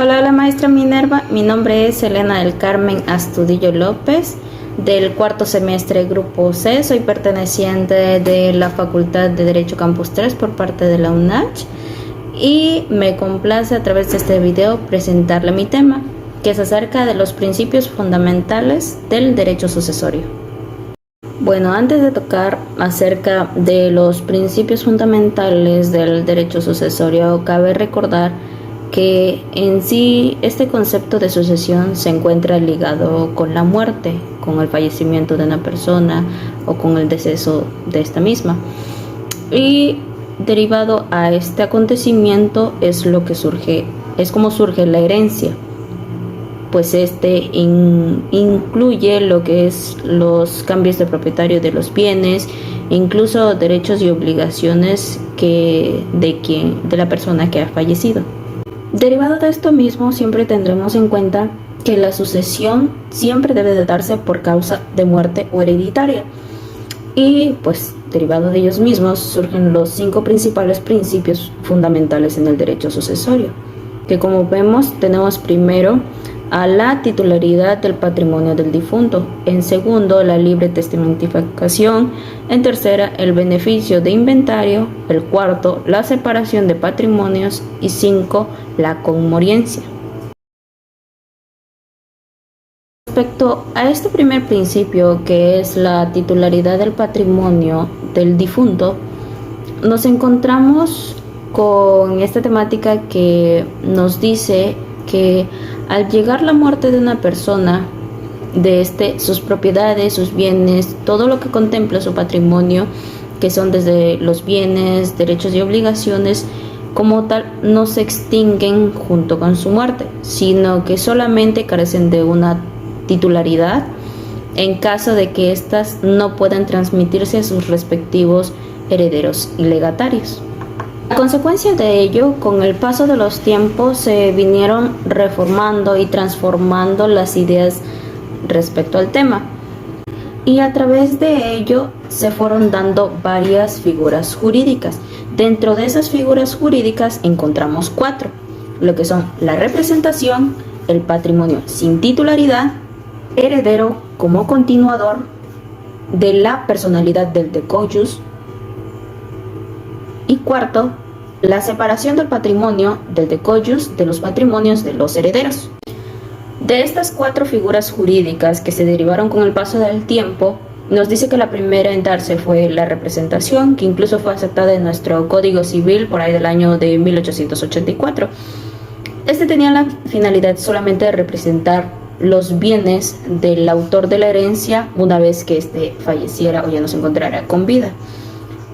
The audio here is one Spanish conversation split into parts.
Hola, la maestra Minerva. Mi nombre es Elena del Carmen Astudillo López, del cuarto semestre Grupo C. Soy perteneciente de la Facultad de Derecho Campus 3 por parte de la UNACH y me complace a través de este video presentarle mi tema, que es acerca de los principios fundamentales del derecho sucesorio. Bueno, antes de tocar acerca de los principios fundamentales del derecho sucesorio, cabe recordar que en sí este concepto de sucesión se encuentra ligado con la muerte, con el fallecimiento de una persona o con el deceso de esta misma. Y derivado a este acontecimiento es como surge la herencia, pues este incluye lo que es los cambios de propietario de los bienes, incluso derechos y obligaciones de la persona que ha fallecido. Derivado de esto mismo, siempre tendremos en cuenta que la sucesión siempre debe de darse por causa de muerte o hereditaria. Y pues derivado de ellos mismos surgen los 5 principales principios fundamentales en el derecho sucesorio, que como vemos tenemos primero a la titularidad del patrimonio del difunto, en segundo la libre testamentificación, en tercera el beneficio de inventario, el cuarto la separación de patrimonios y 5 la conmoriencia. Respecto a este primer principio, que es la titularidad del patrimonio del difunto, nos encontramos con esta temática que nos dice que al llegar la muerte de una persona, sus propiedades, sus bienes, todo lo que contempla su patrimonio, que son desde los bienes, derechos y obligaciones, como tal, no se extinguen junto con su muerte, sino que solamente carecen de una titularidad en caso de que éstas no puedan transmitirse a sus respectivos herederos y legatarios. A consecuencia de ello, con el paso de los tiempos se vinieron reformando y transformando las ideas respecto al tema, y a través de ello se fueron dando varias figuras jurídicas. Dentro de esas figuras jurídicas encontramos 4, lo que son la representación, el patrimonio sin titularidad, heredero como continuador de la personalidad del decojus, y cuarto, la separación del patrimonio del decojus de los patrimonios de los herederos. De estas 4 figuras jurídicas que se derivaron con el paso del tiempo, nos dice que la primera en darse fue la representación, que incluso fue aceptada en nuestro Código Civil por ahí del año de 1884. Este tenía la finalidad solamente de representar los bienes del autor de la herencia una vez que éste falleciera o ya no se encontrara con vida.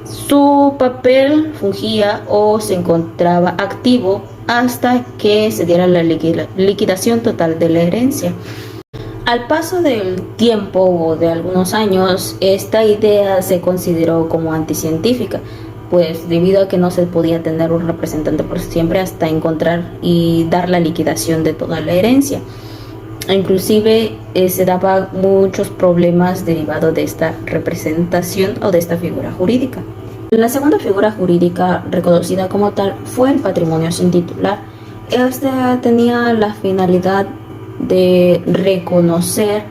Su papel fungía o se encontraba activo hasta que se diera la liquidación total de la herencia. Al paso del tiempo o de algunos años, esta idea se consideró como anticientífica, pues debido a que no se podía tener un representante por siempre hasta encontrar y dar la liquidación de toda la herencia. Inclusive se daban muchos problemas derivados de esta representación o de esta figura jurídica. La segunda figura jurídica reconocida como tal fue el patrimonio sin titular. Este tenía la finalidad de reconocer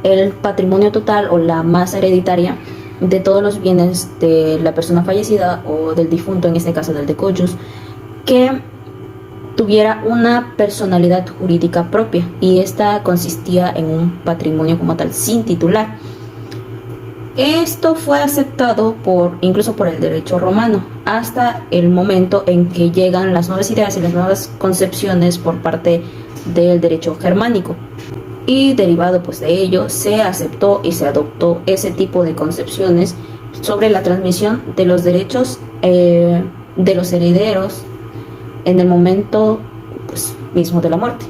el patrimonio total o la masa hereditaria de todos los bienes de la persona fallecida o del difunto, en este caso del decojus, que tuviera una personalidad jurídica propia, y esta consistía en un patrimonio como tal sin titular. Esto fue aceptado incluso por el derecho romano, hasta el momento en que llegan las nuevas ideas y las nuevas concepciones por parte del derecho germánico, y derivado pues de ello se aceptó y se adoptó ese tipo de concepciones sobre la transmisión de los derechos de los herederos en el momento pues, mismo de la muerte.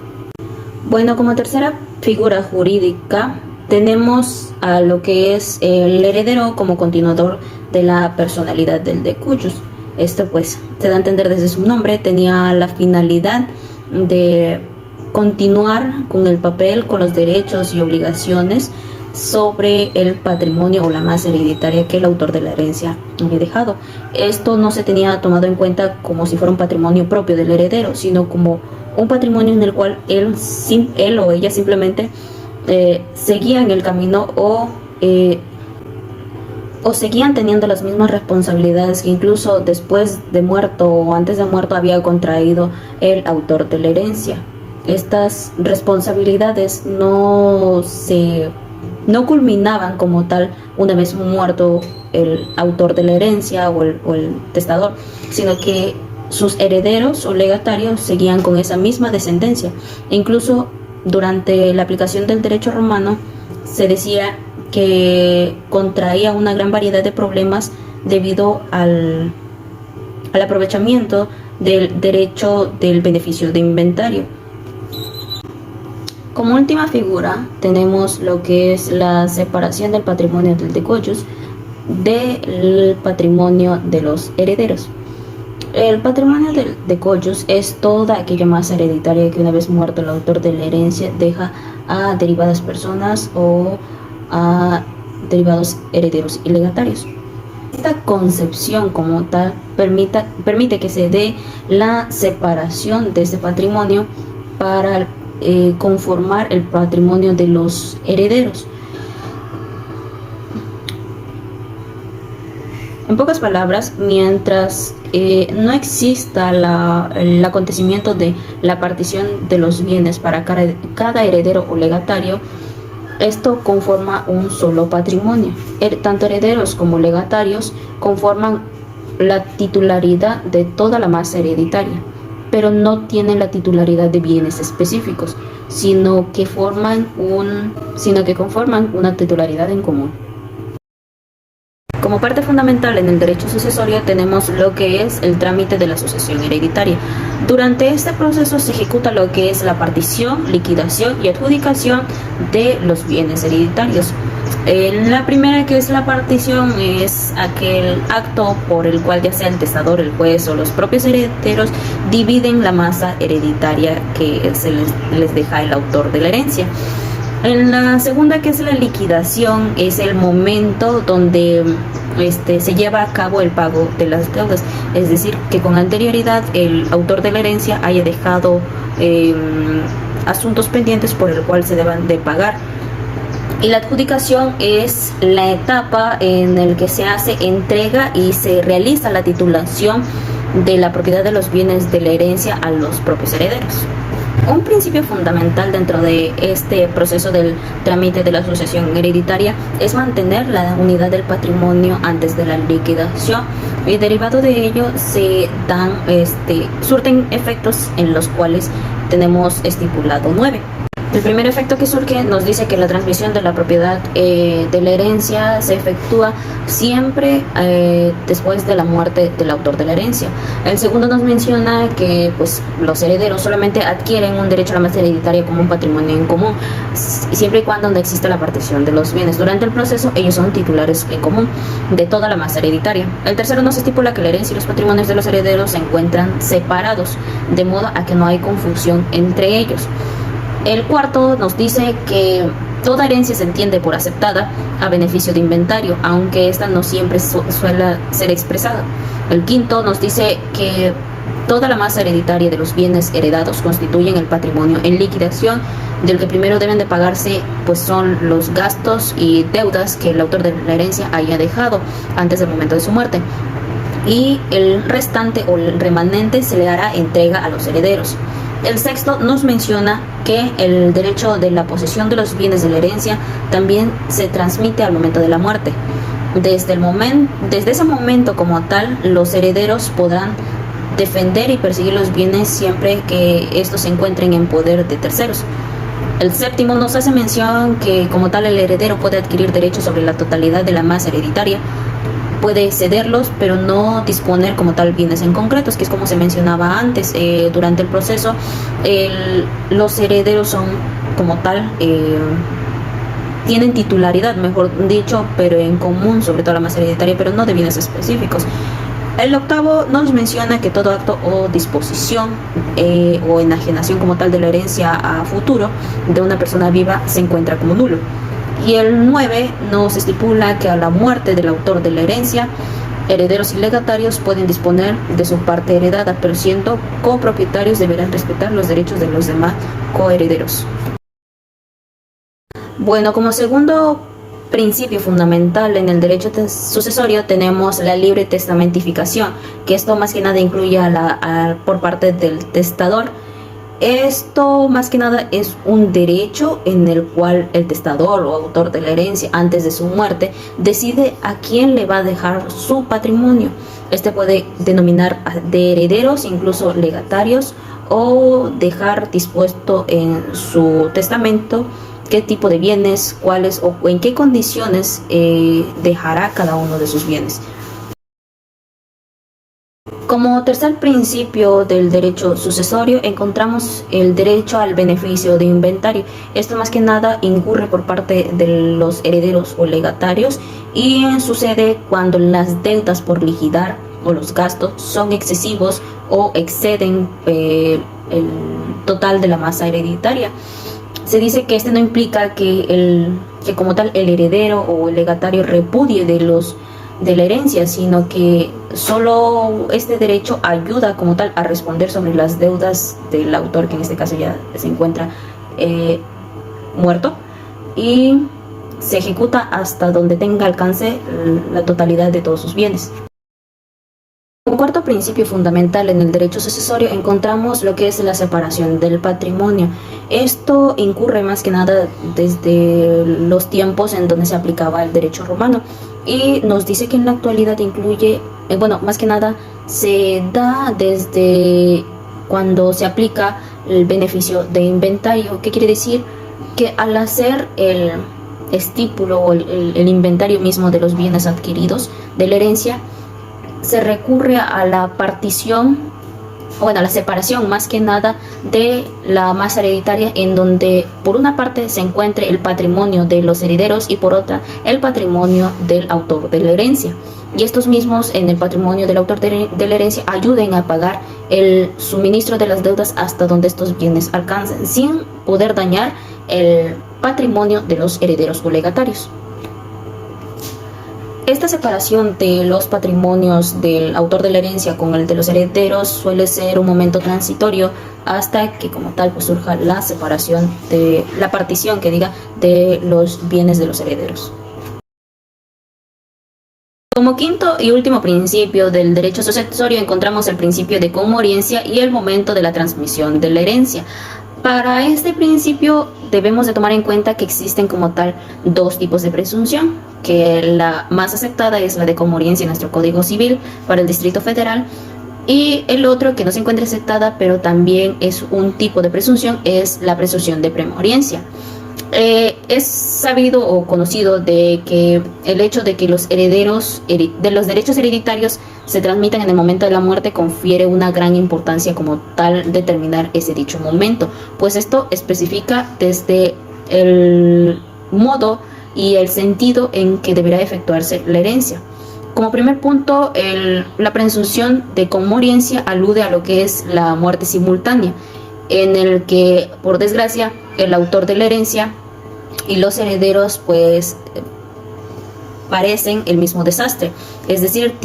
Bueno, como tercera figura jurídica tenemos a lo que es el heredero como continuador de la personalidad del decojus. Esto pues se da a entender desde su nombre, tenía la finalidad de continuar con el papel, con los derechos y obligaciones sobre el patrimonio o la masa hereditaria que el autor de la herencia había dejado. Esto no se tenía tomado en cuenta como si fuera un patrimonio propio del heredero, sino como un patrimonio en el cual él o ella simplemente seguían el camino o seguían teniendo las mismas responsabilidades que incluso después de muerto o antes de muerto había contraído el autor de la herencia. Estas responsabilidades no culminaban como tal una vez muerto el autor de la herencia o el testador, sino que sus herederos o legatarios seguían con esa misma descendencia. E incluso durante la aplicación del derecho romano se decía que contraía una gran variedad de problemas debido al aprovechamiento del derecho del beneficio de inventario. Como última figura tenemos lo que es la separación del patrimonio del decollus del patrimonio de los herederos. El patrimonio del decollus es toda aquella masa hereditaria que una vez muerto el autor de la herencia deja a derivadas personas o a derivados herederos y legatarios. Esta concepción como tal permite que se dé la separación de este patrimonio para conformar el patrimonio de los herederos. En pocas palabras, mientras no exista el acontecimiento de la partición de los bienes para cada heredero o legatario, esto conforma un solo patrimonio. Tanto herederos como legatarios conforman la titularidad de toda la masa hereditaria, pero no tienen la titularidad de bienes específicos, sino que conforman una titularidad en común. Como parte fundamental en el derecho sucesorio tenemos lo que es el trámite de la sucesión hereditaria. Durante este proceso se ejecuta lo que es la partición, liquidación y adjudicación de los bienes hereditarios. La primera, que es la partición, es aquel acto por el cual ya sea el testador, el juez o los propios herederos dividen la masa hereditaria que se les deja el autor de la herencia. En la segunda, que es la liquidación, es el momento donde se lleva a cabo el pago de las deudas, es decir, que con anterioridad el autor de la herencia haya dejado asuntos pendientes por el cual se deban de pagar. Y la adjudicación es la etapa en la que se hace entrega y se realiza la titulación de la propiedad de los bienes de la herencia a los propios herederos. Un principio fundamental dentro de este proceso del trámite de la sucesión hereditaria es mantener la unidad del patrimonio antes de la liquidación, y derivado de ello se surten efectos en los cuales tenemos estipulado 9. El primer efecto que surge nos dice que la transmisión de la propiedad de la herencia se efectúa siempre después de la muerte del autor de la herencia. El segundo nos menciona que los herederos solamente adquieren un derecho a la masa hereditaria como un patrimonio en común, siempre y cuando no exista la partición de los bienes. Durante el proceso ellos son titulares en común de toda la masa hereditaria. El tercero nos estipula que la herencia y los patrimonios de los herederos se encuentran separados, de modo a que no hay confusión entre ellos. El cuarto nos dice que toda herencia se entiende por aceptada a beneficio de inventario, aunque esta no siempre suele ser expresada. El quinto nos dice que toda la masa hereditaria de los bienes heredados constituyen el patrimonio en liquidación, del que primero deben de pagarse son los gastos y deudas que el autor de la herencia haya dejado antes del momento de su muerte, y el restante o el remanente se le hará entrega a los herederos. El sexto nos menciona que el derecho de la posesión de los bienes de la herencia también se transmite al momento de la muerte. Desde ese momento como tal, los herederos podrán defender y perseguir los bienes siempre que estos se encuentren en poder de terceros. El séptimo nos hace mención que como tal el heredero puede adquirir derechos sobre la totalidad de la masa hereditaria, puede cederlos, pero no disponer como tal bienes en concretos, que es como se mencionaba antes. Durante el proceso, los herederos son como tal, tienen titularidad, mejor dicho, pero en común sobre toda la masa hereditaria, pero no de bienes específicos. El octavo nos menciona que todo acto o disposición o enajenación como tal de la herencia a futuro de una persona viva se encuentra como nulo. Y el 9 nos estipula que a la muerte del autor de la herencia, herederos y legatarios pueden disponer de su parte heredada, pero siendo copropietarios deberán respetar los derechos de los demás coherederos. Bueno, como segundo principio fundamental en el derecho sucesorio tenemos la libre testamentificación, que esto más que nada incluye por parte del testador. Esto más que nada es un derecho en el cual el testador o autor de la herencia antes de su muerte decide a quién le va a dejar su patrimonio. Este puede denominar de herederos, incluso legatarios, o dejar dispuesto en su testamento qué tipo de bienes, cuáles o en qué condiciones dejará cada uno de sus bienes. Como tercer principio del derecho sucesorio encontramos el derecho al beneficio de inventario. Esto más que nada incurre por parte de los herederos o legatarios y sucede cuando las deudas por liquidar o los gastos son excesivos o exceden el total de la masa hereditaria. Se dice que no implica que como tal el heredero o el legatario repudie de la herencia, sino que solo este derecho ayuda como tal a responder sobre las deudas del autor, que en este caso ya se encuentra muerto, y se ejecuta hasta donde tenga alcance la totalidad de todos sus bienes. Como cuarto principio fundamental en el derecho sucesorio encontramos lo que es la separación del patrimonio. Esto incurre más que nada desde los tiempos en donde se aplicaba el derecho romano y nos dice que en la actualidad incluye, más que nada se da desde cuando se aplica el beneficio de inventario. ¿Qué quiere decir? Que al hacer el estípulo o el inventario mismo de los bienes adquiridos de la herencia, se recurre a la partición, a la separación más que nada de la masa hereditaria, en donde por una parte se encuentre el patrimonio de los herederos y por otra el patrimonio del autor de la herencia. Y estos mismos en el patrimonio del autor de la herencia ayuden a pagar el suministro de las deudas hasta donde estos bienes alcancen, sin poder dañar el patrimonio de los herederos o legatarios. Esta separación de los patrimonios del autor de la herencia con el de los herederos suele ser un momento transitorio hasta que como tal surja la separación de la partición de los bienes de los herederos. Como quinto y último principio del derecho sucesorio encontramos el principio de conmoriencia y el momento de la transmisión de la herencia. Para este principio debemos de tomar en cuenta que existen como tal dos tipos de presunción, que la más aceptada es la de conmoriencia en nuestro Código Civil para el Distrito Federal, y el otro que no se encuentra aceptada pero también es un tipo de presunción es la presunción de premoriencia. Es sabido o conocido de que el hecho de que los herederos de los derechos hereditarios se transmitan en el momento de la muerte confiere una gran importancia como tal determinar ese dicho momento, pues esto especifica desde el modo y el sentido en que deberá efectuarse la herencia. Como primer punto, la presunción de conmoriencia alude a lo que es la muerte simultánea, en el que, por desgracia, el autor de la herencia y los herederos parecen el mismo desastre, es decir,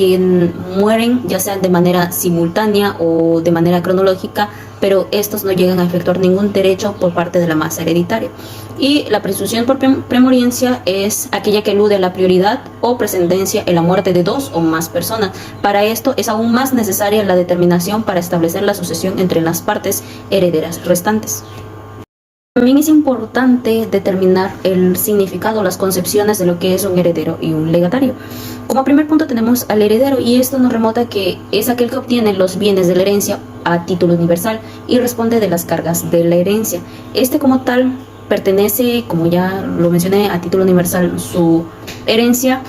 mueren ya sea de manera simultánea o de manera cronológica, pero estos no llegan a efectuar ningún derecho por parte de la masa hereditaria. Y la presunción por premoriencia es aquella que elude a la prioridad o precedencia en la muerte de dos o más personas. Para esto es aún más necesaria la determinación para establecer la sucesión entre las partes herederas restantes. También es importante determinar el significado, las concepciones de lo que es un heredero y un legatario. Como primer punto tenemos al heredero, y esto nos remota que es aquel que obtiene los bienes de la herencia a título universal y responde de las cargas de la herencia. Este como tal pertenece, como ya lo mencioné, a título universal su herencia,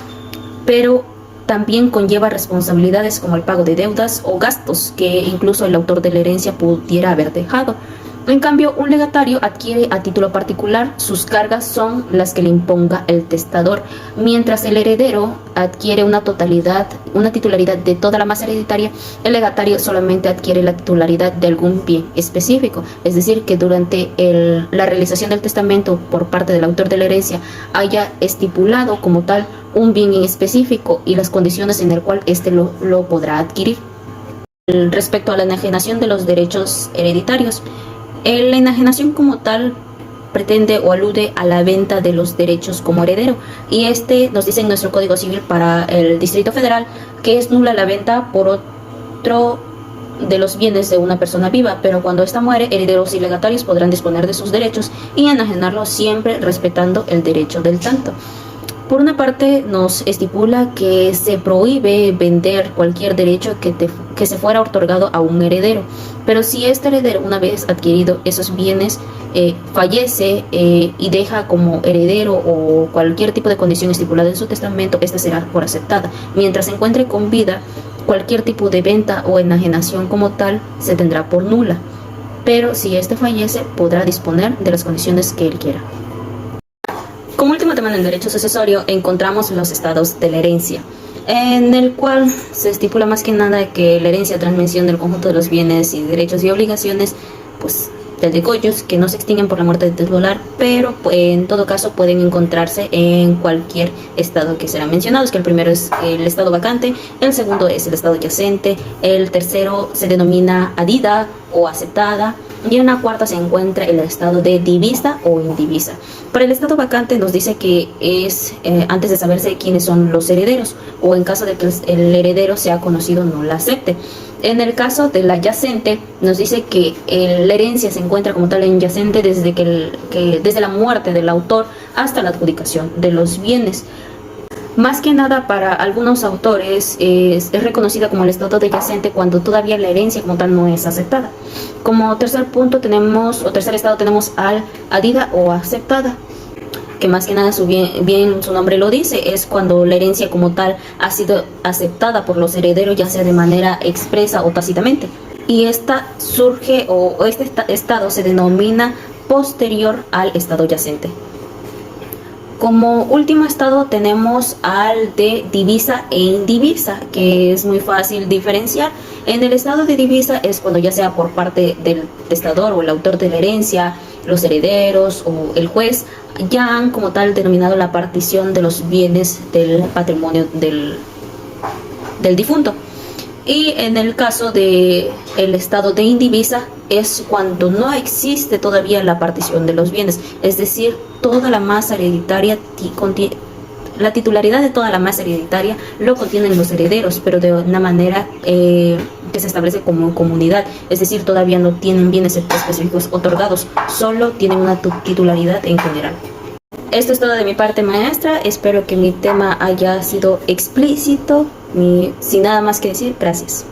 pero también conlleva responsabilidades como el pago de deudas o gastos que incluso el autor de la herencia pudiera haber dejado. En cambio, un legatario adquiere a título particular, sus cargas son las que le imponga el testador, mientras el heredero adquiere una titularidad de toda la masa hereditaria. El legatario solamente adquiere la titularidad de algún bien específico, es decir, que durante la realización del testamento por parte del autor de la herencia haya estipulado como tal un bien en específico y las condiciones en el cual éste lo podrá adquirir. Respecto a la enajenación de los derechos hereditarios, la enajenación como tal pretende o alude a la venta de los derechos como heredero, y nos dice en nuestro Código Civil para el Distrito Federal que es nula la venta por otro de los bienes de una persona viva, pero cuando ésta muere, herederos y legatarios podrán disponer de sus derechos y enajenarlos siempre respetando el derecho del tanto. Por una parte, nos estipula que se prohíbe vender cualquier derecho que se fuera otorgado a un heredero, pero si este heredero, una vez adquirido esos bienes, fallece y deja como heredero o cualquier tipo de condición estipulada en su testamento, esta será por aceptada. Mientras se encuentre con vida, cualquier tipo de venta o enajenación como tal se tendrá por nula, pero si este fallece, podrá disponer de las condiciones que él quiera. Como último tema en el derecho sucesorio encontramos los estados de la herencia, en el cual se estipula más que nada que la herencia transmisión del conjunto de los bienes y derechos y obligaciones, pues del decoyos, que no se extinguen por la muerte del titular, pero en todo caso pueden encontrarse en cualquier estado que será mencionado. Es que el primero es el estado vacante, el segundo es el estado yacente, el tercero se denomina adida o aceptada, y en la cuarta se encuentra el estado de divisa o indivisa. Para el estado vacante nos dice que es antes de saberse quiénes son los herederos, o en caso de que el heredero sea conocido no la acepte. En el caso de la yacente nos dice que la herencia se encuentra como tal en yacente desde la muerte del autor hasta la adjudicación de los bienes. Más que nada para algunos autores es reconocida como el estado de yacente cuando todavía la herencia como tal no es aceptada. Como tercer punto tercer estado tenemos al adida o aceptada, que más que nada bien su nombre lo dice, es cuando la herencia como tal ha sido aceptada por los herederos, ya sea de manera expresa o tácitamente. Y esta surge este estado se denomina posterior al estado yacente. Como último estado tenemos al de divisa e indivisa, que es muy fácil diferenciar. En el estado de divisa es cuando ya sea por parte del testador o el autor de la herencia, los herederos o el juez ya han como tal denominado la partición de los bienes del patrimonio del difunto. Y en el caso de el estado de indivisa es cuando no existe todavía la partición de los bienes, es decir, toda la masa hereditaria la titularidad de toda la masa hereditaria lo contienen los herederos, pero de una manera que se establece como comunidad, es decir, todavía no tienen bienes específicos otorgados, solo tienen una titularidad en general. Esto es todo de mi parte, maestra. Espero que mi tema haya sido explícito. Sin nada más que decir, gracias.